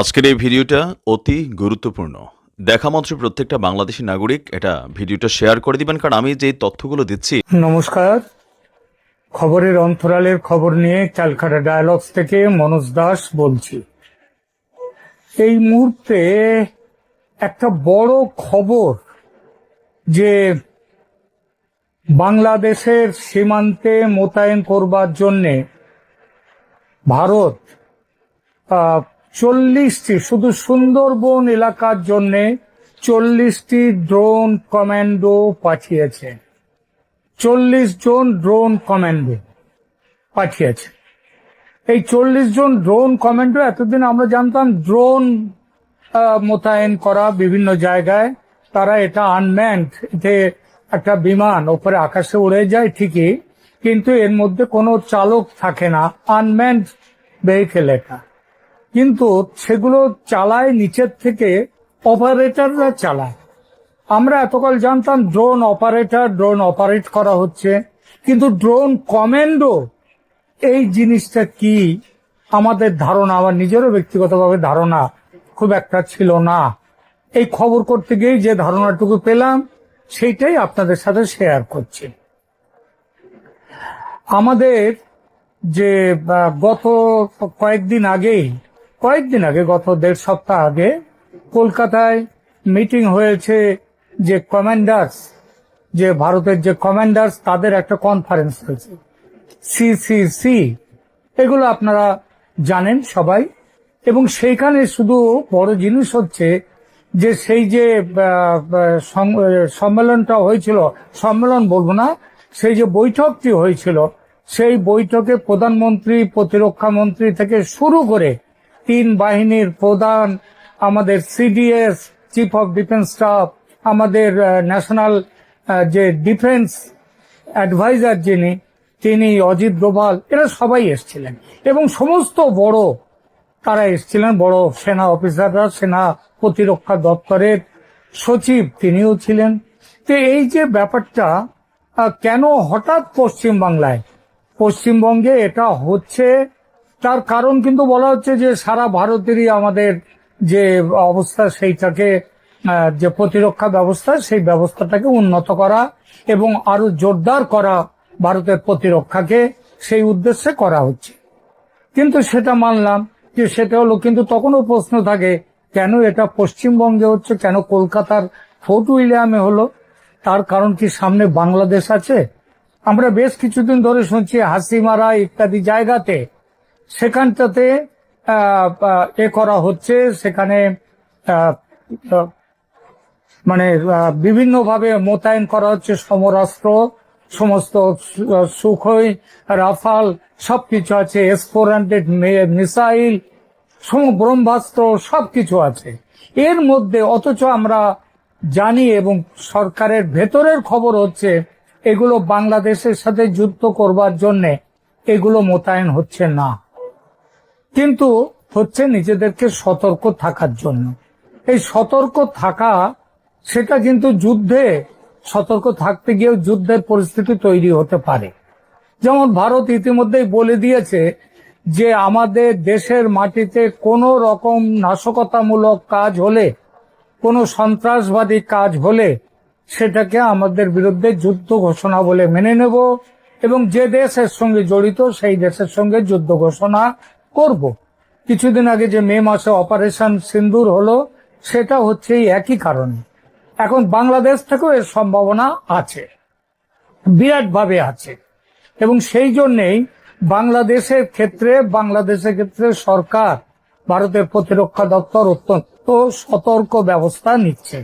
আজকের এই ভিডিওটা অতি গুরুত্বপূর্ণ। দেখা মাত্র প্রত্যেকটা বাংলাদেশী নাগরিক এটা ভিডিওটা শেয়ার করে দিবেন, কারণ আমি যে তথ্যগুলো দিচ্ছি। নমস্কার, খবরের অন্তরালের খবর নিয়ে ক্যালকাটা ডায়ালগস থেকে মনোজ দাস বলছি। এই মুহূর্তে একটা বড় খবর যে বাংলাদেশের সীমান্তে মোতায়েন করবার জন্যে ভারত 40টি, শুধু সুন্দরবন এলাকার জন্যে 40টি ড্রোন কমান্ডো পাঠিয়েছে। 40 জন ড্রোন কমান্ডো পাঠিয়েছে। এই 40 জন ড্রোন কমান্ডো, এতদিন আমরা জানতাম ড্রোন মোতায়েন করা বিভিন্ন জায়গায়, তারা এটা আনম্যান্ড, এতে একটা বিমান ওপরে আকাশে উড়ে যায় ঠিকই, কিন্তু এর মধ্যে কোনো চালক থাকে না, আনম্যান্ড ভেহিকেল এটা। কিন্তু সেগুলো চালায় নিচের থেকে অপারেটররা চালায়। আমরা এতকাল জানতাম ড্রোন অপারেটর, ড্রোন অপারেট করা হচ্ছে, কিন্তু ড্রোন কমান্ডো এই জিনিসটা কি আমাদের ধারণা, আমার নিজেরও ব্যক্তিগতভাবে ধারণা খুব একটা ছিল না। এই খবর করতে গিয়ে যে ধারণাটুকু পেলাম সেইটাই আপনাদের সাথে শেয়ার করছি। আমাদের যে গত কয়েকদিন আগে, গত 1.5 সপ্তাহ আগে কলকাতায় মিটিং হয়েছে, যে কমান্ডার্স, যে ভারতের যে কমান্ডার্স, তাদের একটা কনফারেন্স হয়েছে, সিসিসি, এগুলো আপনারা জানেন সবাই। এবং সেইখানে শুধু বড় জিনিস হচ্ছে যে সেই যে সম্মেলনটা হয়েছিল, সম্মেলন বলবো না, সেই যে বৈঠকটি হয়েছিল, সেই বৈঠকে প্রধানমন্ত্রী, প্রতিরক্ষা মন্ত্রী থেকে শুরু করে 3 বাহিনীর প্রধান, আমাদের CDS, chief of defence staff, আমাদের ন্যাশনাল যে ডিফেন্স অ্যাডভাইজার তিনি অজিত ডোভাল, এরা সবাই এসছিলেন। এবং সমস্ত বড় তারা এসছিলেন, বড় সেনা অফিসাররা, সেনা প্রতিরক্ষা দপ্তরের সচিব তিনিও ছিলেন। তো এই যে ব্যাপারটা কেন হঠাৎ পশ্চিমবঙ্গে এটা হচ্ছে, তার কারণ কিন্তু বলা হচ্ছে যে সারা ভারতেরই আমাদের যে অবস্থা, সেইটাকে যে প্রতিরক্ষা ব্যবস্থা, সেই ব্যবস্থাটাকে উন্নত করা এবং আরো জোরদার করা, ভারতের প্রতিরক্ষাকে সেই উদ্দেশ্যে করা হচ্ছে। কিন্তু সেটা মানলাম যে সেটা হলো, কিন্তু তখনও প্রশ্ন থাকে কেন এটা পশ্চিমবঙ্গে হচ্ছে, কেন কলকাতার ফোর্ট উইলিয়ামে হলো? তার কারণ কি সামনে বাংলাদেশ আছে? আমরা বেশ কিছুদিন ধরে শুনছি হাসিমারা ইত্যাদি জায়গাতে, সেখানটাতে করা হচ্ছে, সেখানে মানে বিভিন্নভাবে মোতায়েন করা হচ্ছে সমরাস্ত্র, সমস্ত সুখই, রাফাল সবকিছু আছে, S-400 মিসাইল, ব্রহ্মাস্ত্র সবকিছু আছে এর মধ্যে। অথচ আমরা জানি এবং সরকারের ভেতরের খবর হচ্ছে এগুলো বাংলাদেশের সাথে যুদ্ধ করবার জন্য এগুলো মোতায়েন হচ্ছে না, কিন্তু হচ্ছে নিজেদেরকে সতর্ক থাকার জন্য। এই সতর্ক থাকা, সেটা কিন্তু যুদ্ধে সতর্ক থাকতে গিয়েও যুদ্ধের পরিস্থিতি তৈরি হতে পারে। যেমন ভারত ইতিমধ্যেই বলে দিয়েছে যে আমাদের দেশের মাটিতে কোনো রকম নাশকতামূলক কাজ হলে, কোনো সন্ত্রাসবাদী কাজ হলে, সেটাকে আমাদের বিরুদ্ধে যুদ্ধ ঘোষণা বলে মেনে নেব এবং যে দেশের সঙ্গে জড়িত সেই দেশের সঙ্গে যুদ্ধ ঘোষণা করব। কিছুদিন আগে যে মে মাসে অপারেশন সিন্দুর হলো, সেটা হচ্ছে এই একই কারণে। এখন বাংলাদেশ থেকেও এর সম্ভাবনা আছে, বিরাটভাবে আছে। এবং সেই জন্যেই বাংলাদেশের ক্ষেত্রে সরকার, ভারতের প্রতিরক্ষা দপ্তর অত্যন্ত সতর্ক ব্যবস্থা নিচ্ছে।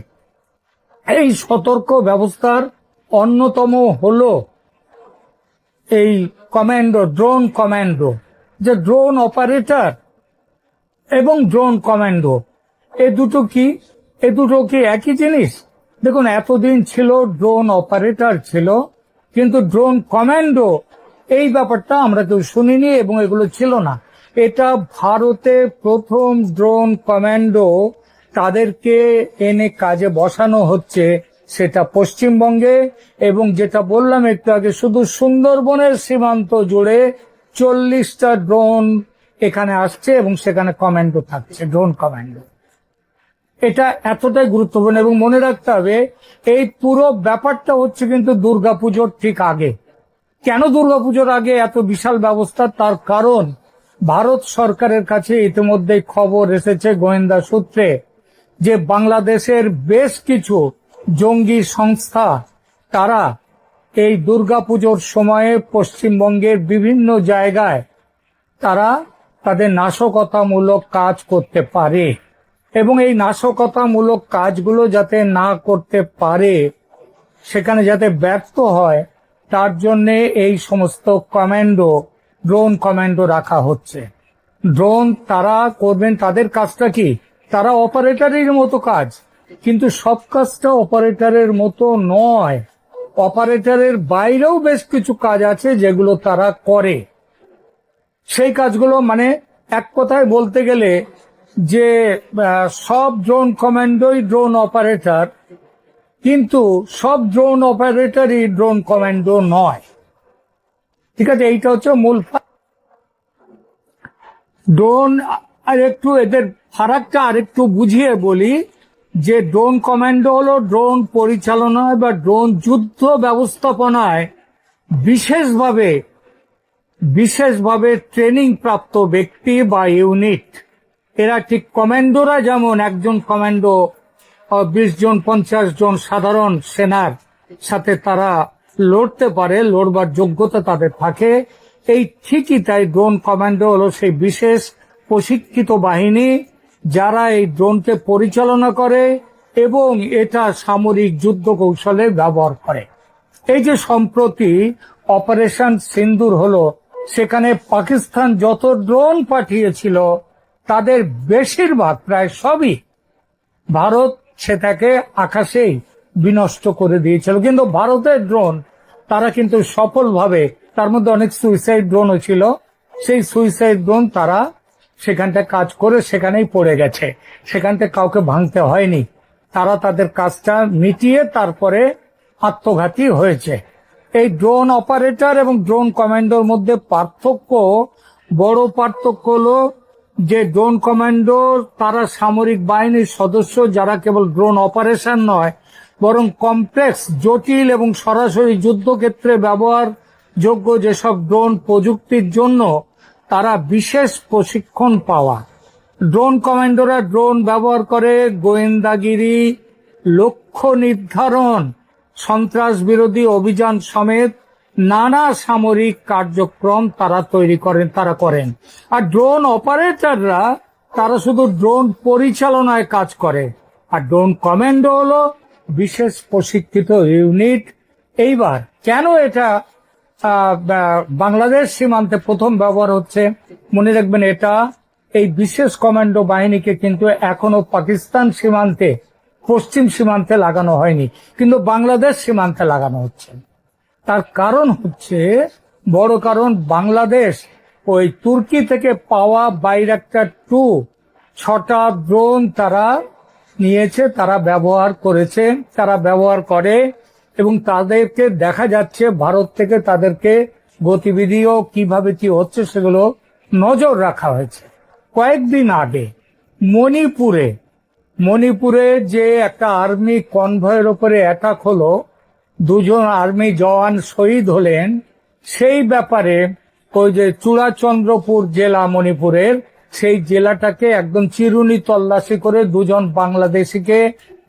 এই সতর্ক ব্যবস্থার অন্যতম হলো এই কমান্ডো, ড্রোন কমান্ডো, যে ড্রোন অপারেটর এবং ড্রোন কমান্ডো, এ দুটো কি একই জিনিস? দেখুন, এতদিন ছিল ড্রোন অপারেটর ছিল, কিন্তু ড্রোন কমান্ডো এই ব্যাপারটা আমরা কেউ শুনিনি এবং এগুলো ছিল না। এটা ভারতে প্রথম ড্রোন কমান্ডো, তাদেরকে এনে কাজে বসানো হচ্ছে, সেটা পশ্চিমবঙ্গে। এবং যেটা বললাম একটু আগে, শুধু সুন্দরবনের সীমান্ত জুড়ে 40টা ড্রোন এখানে আসছে এবং সেখানে কমান্ডো থাকছে, ড্রোন কমান্ডো। এটা এতটাই গুরুত্বপূর্ণ এবং মনে রাখতে হবে এই পুরো ব্যাপারটা হচ্ছে কিন্তু দুর্গাপুজোর ঠিক আগে। কেন দুর্গাপুজোর আগে এত বিশাল ব্যবস্থা? তার কারণ ভারত সরকারের কাছে ইতিমধ্যেই খবর এসেছে গোয়েন্দা সূত্রে যে বাংলাদেশের বেশ কিছু জঙ্গি সংস্থা তারা এই দুর্গাপুজোর সময়ে পশ্চিমবঙ্গের বিভিন্ন জায়গায় তারা তাদের নাশকতামূলক কাজ করতে পারে এবং এই নাশকতামূলক কাজগুলো যাতে না করতে পারে, সেখানে যাতে ব্যর্থ হয়, তার জন্যে এই সমস্ত কমান্ডো, ড্রোন কমান্ডো রাখা হচ্ছে। ড্রোন তারা করবেন, তাদের কাজটা কি? তারা অপারেটরের মতো কাজ, কিন্তু সব কাজটা অপারেটরের মতো নয়। অপারেটরের বাইরেও বেশ কিছু কাজ আছে যেগুলো তারা করে। সেই কাজগুলো মানে এক কথায় বলতে গেলে যে সব ড্রোন কমান্ডোই ড্রোন অপারেটর, কিন্তু সব ড্রোন অপারেটরই ড্রোন কমান্ডো নয়। ঠিক আছে, এইটা হচ্ছে মূল ড্রোন। আর একটু এদের ফারাকটা আরেকটু বুঝিয়ে বলি যে ড্রোন কমান্ডো হলো ড্রোন পরিচালনায় বা ড্রোন যুদ্ধ ব্যবস্থাপনায় বিশেষভাবে ট্রেনিং প্রাপ্ত ব্যক্তি বা ইউনিট। এরা ঠিক কমান্ডোরা যেমন একজন কমান্ডো 20 জন 50 জন সাধারণ সেনার সাথে তারা লড়তে পারে, লড়বার যোগ্যতা তাদের থাকে, এই ঠিকই তাই ড্রোন কমান্ডো হলো সেই বিশেষ প্রশিক্ষিত বাহিনী যারা এই ড্রোনকে পরিচালনা করে এবং এটা সামরিক যুদ্ধ কৌশলে ব্যবহার করে। এই যে সম্প্রতি অপারেশন সিন্দুর হলো, সেখানে পাকিস্তান যত ড্রোন পাঠিয়েছিল তাদের বেশিরভাগ, প্রায় সবই ভারত সেটাকে আকাশেই বিনষ্ট করে দিয়েছিল। কিন্তু ভারতের ড্রোন তারা কিন্তু সফলভাবে, তার মধ্যে অনেক সুইসাইড ড্রোনও ছিল, সেই সুইসাইড ড্রোন তারা সেখানটা কাজ করে সেখানেই পড়ে গেছে, সেখান থেকে কাউকে ভাঙতে হয়নি। তারা তাদের কাজটা মিটিয়ে তারপরে আত্মঘাতী হয়েছে। এই ড্রোন অপারেটর এবং ড্রোন কমান্ডোর মধ্যে বড় পার্থক্য হলো যে ড্রোন কমান্ডো তারা সামরিক বাহিনীর সদস্য যারা কেবল ড্রোন অপারেশন নয়, বরং কমপ্লেক্স, জটিল এবং সরাসরি যুদ্ধক্ষেত্রে ব্যবহারযোগ্য যেসব ড্রোন প্রযুক্তির জন্য তারা বিশেষ প্রশিক্ষণ পাওয়া। ড্রোন কমান্ডোরা ড্রোন ব্যবহার করে গোয়েন্দাগিরি, লক্ষ্য নির্ধারণ, সন্ত্রাস বিরোধী অভিযান সমেত নানা সামরিক কার্যক্রম তারা করেন। আর ড্রোন অপারেটররা তারা শুধু ড্রোন পরিচালনায় কাজ করে। আর ড্রোন কমান্ডো হলো বিশেষ প্রশিক্ষিত ইউনিট। এইবার কেন এটা বাংলাদেশ সীমান্তে প্রথম ব্যবহার হচ্ছে? মনে রাখবেন, এটা এই বিশেষ কমান্ডো বাহিনীকে কিন্তু এখনো পাকিস্তান সীমান্তে, পশ্চিম সীমান্তে লাগানো হয়নি, কিন্তু বাংলাদেশ সীমান্তে লাগানো হচ্ছে। তার কারণ হচ্ছে, বড় কারণ, বাংলাদেশ ওই তুর্কি থেকে পাওয়া বাইরাক্টার 2 6টা ড্রোন তারা নিয়েছে, তারা ব্যবহার করেছে, তারা ব্যবহার করে এবং তাদেরকে দেখা যাচ্ছে ভারত থেকে তাদেরকে গতিবিধিও কিভাবে কি হচ্ছে সেগুলো নজর রাখা হয়েছে। কয়েকদিন আগে মণিপুরে যে একটা আর্মি কনভয়ের উপরে অ্যাটাক হলো, 2 জন আর্মি জওয়ান শহীদ হলেন, সেই ব্যাপারে ওই যে চূড়াচন্দ্রপুর জেলা মণিপুরের, সেই জেলাটাকে একদম চিরুনি তল্লাশি করে 2 জন বাংলাদেশিকে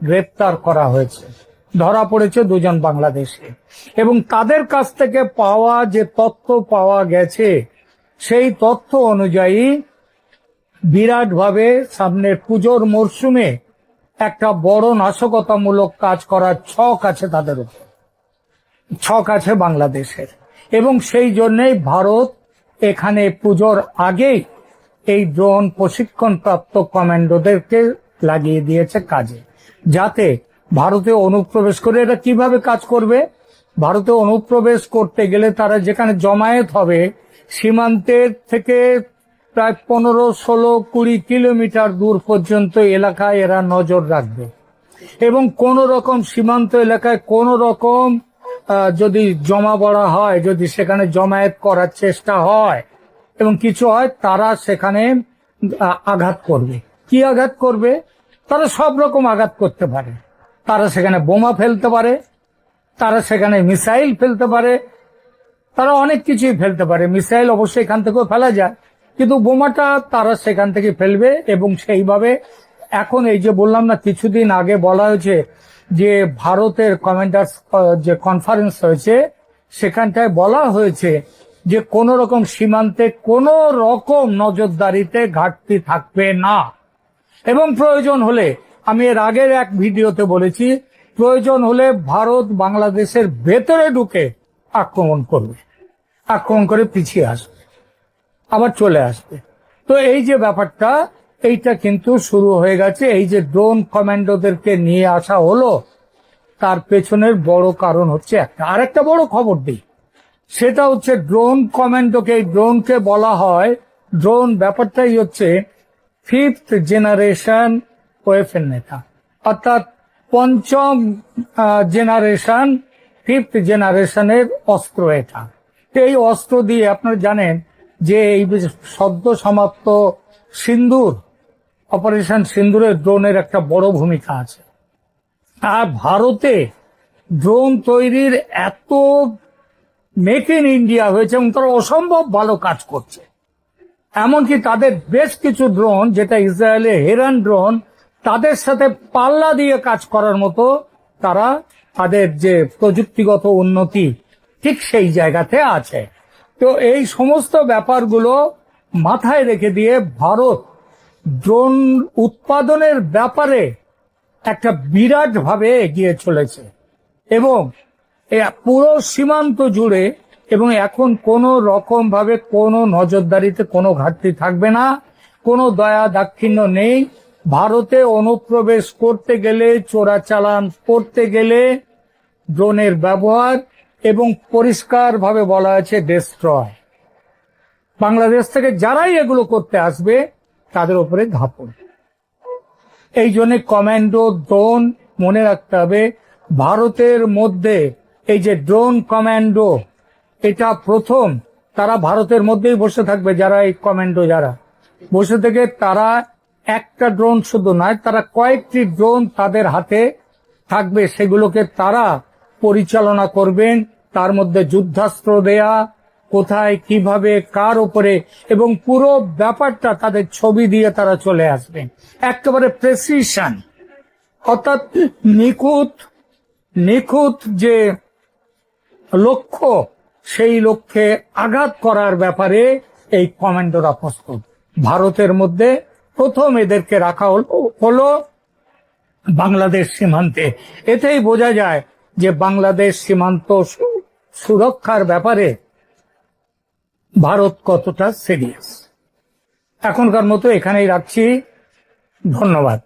গ্রেপ্তার করা হয়েছে, ধরা পড়েছে 2 জন বাংলাদেশি। এবং তাদের কাছ থেকে পাওয়া যে তথ্য পাওয়া গেছে, সেই তথ্য অনুযায়ী বিরাটভাবে সামনের পুজোর মরশুমে একটা বড় নাশকতামূলক কাজ করার ছক আছে, তাদের উপর ছক আছে বাংলাদেশের। এবং সেই জন্যই ভারত এখানে পুজোর আগেই এই ড্রোন প্রশিক্ষণপ্রাপ্ত কমান্ডোদেরকে লাগিয়ে দিয়েছে কাজে, যাতে ভারতে অনুপ্রবেশ করে। এরা কিভাবে কাজ করবে? ভারতে অনুপ্রবেশ করতে গেলে তারা যেখানে জমায়েত হবে, সীমান্তের থেকে প্রায় 15, 16, 20 কিলোমিটার দূর পর্যন্ত এলাকায় এরা নজর রাখবে এবং কোন রকম সীমান্ত এলাকায় কোন রকম যদি জমা বড়া হয়, যদি সেখানে জমায়েত করার চেষ্টা হয়, এবং কিছু হয় তারা সেখানে আঘাত করবে। কি আঘাত করবে? তারা সব রকম আঘাত করতে পারে। তারা সেখানে বোমা ফেলতে পারে, তারা সেখানে মিসাইল ফেলতে পারে, তারা অনেক কিছুই ফেলতে পারে। মিসাইল অবশ্যই এখান থেকেও ফেলা যায়, কিন্তু বোমাটা তারা সেখান থেকে ফেলবে। এবং সেইভাবে এখন এই যে বললাম না, কিছুদিন আগে বলা হয়েছে যে ভারতের কমান্ডার্স যে কনফারেন্স হয়েছে, সেখানটায় বলা হয়েছে যে কোন রকম সীমান্তে কোন রকম নজরদারিতে ঘাটতি থাকবে না। এবং প্রয়োজন হলে, আমি এর আগের এক ভিডিওতে বলেছি, প্রয়োজন হলে ভারত বাংলাদেশের ভেতরে ঢুকে আক্রমণ করবে, আক্রমণ করে পিছিয়ে আসবে, আবার চলে আসবে। তো এই যে ব্যাপারটা, এইটা কিন্তু শুরু হয়ে গেছে। এই যে ড্রোন কমান্ডোদেরকে নিয়ে আসা হলো, তার পেছনের বড় কারণ হচ্ছে একটা। আর একটা বড় খবর দিই, সেটা হচ্ছে ড্রোন কমান্ডোকে, ড্রোনকে বলা হয়, ড্রোন ব্যাপারটাই হচ্ছে 5th জেনারেশন ওয়েপন, এটা অর্থাৎ পঞ্চম জেনারেশন, 5th জেনারেশনের অস্ত্র এটা। তো এই অস্ত্র দিয়ে আপনারা জানেন যে এই সদ্য সমাপ্ত সিন্দুর, অপারেশন সিন্দুরের ড্রোনের একটা বড় ভূমিকা আছে। আর ভারতে ড্রোন তৈরির এত মেক ইন ইন্ডিয়া হয়েছে এবং তারা অসম্ভব ভালো কাজ করছে। এমনকি তাদের বেশ কিছু ড্রোন, যেটা ইসরায়েলের হেরান ড্রোন, তাদের সাথে পাল্লা দিয়ে কাজ করার মতো তারা, তাদের যে প্রযুক্তিগত উন্নতি ঠিক সেই জায়গাতে আছে। তো এই সমস্ত ব্যাপারগুলো মাথায় রেখে দিয়ে ভারত ড্রোন উৎপাদনের ব্যাপারে একটা বিরাট ভাবে এগিয়ে চলেছে এবং পুরো সীমান্ত জুড়ে। এবং এখন কোনো রকম ভাবে কোনো নজরদারিতে কোনো ঘাটতি থাকবে না, কোনো দয়া দাক্ষিণ্য নেই। ভারতে অনুপ্রবেশ করতে গেলে, চোরাচালান করতে গেলে ড্রোনের ব্যবহার, এবং পরিষ্কার ভাবে বলা আছে ডেস্ট্রয়। বাংলাদেশ থেকে যারাই এগুলো করতে আসবে তাদের উপরে ঝাঁপন। এই জন্য কমান্ডো ড্রোন মনে রাখতে হবে। ভারতের মধ্যে এই যে ড্রোন কমান্ডো, এটা প্রথম, তারা ভারতের মধ্যেই বসে থাকবে। যারা এই কমান্ডো যারা বসে থেকে, তারা একটা ড্রোন শুধু নয়, তারা কয়েকটি ড্রোন তাদের হাতে থাকবে, সেগুলোকে তারা পরিচালনা করবেন। তার মধ্যে যুদ্ধাস্ত্র দেয়া, কোথায় কিভাবে কার উপরে, এবং পুরো ব্যাপারটা তাদের ছবি দিয়ে তারা চলে আসবেন। একেবারে প্রেসিশন, অর্থাৎ নিখুঁত নিখুঁত যে লক্ষ্য, সেই লক্ষ্যে আঘাত করার ব্যাপারে এই কমান্ডোরা প্রস্তুত। ভারতের মধ্যে প্রথম এদেরকে রাখা হলো বাংলাদেশ সীমান্তে। এতেই বোঝা যায় যে বাংলাদেশ সীমান্ত সুরক্ষার ব্যাপারে ভারত কতটা সিরিয়াস। এখনকার মতো এখানেই রাখছি, ধন্যবাদ।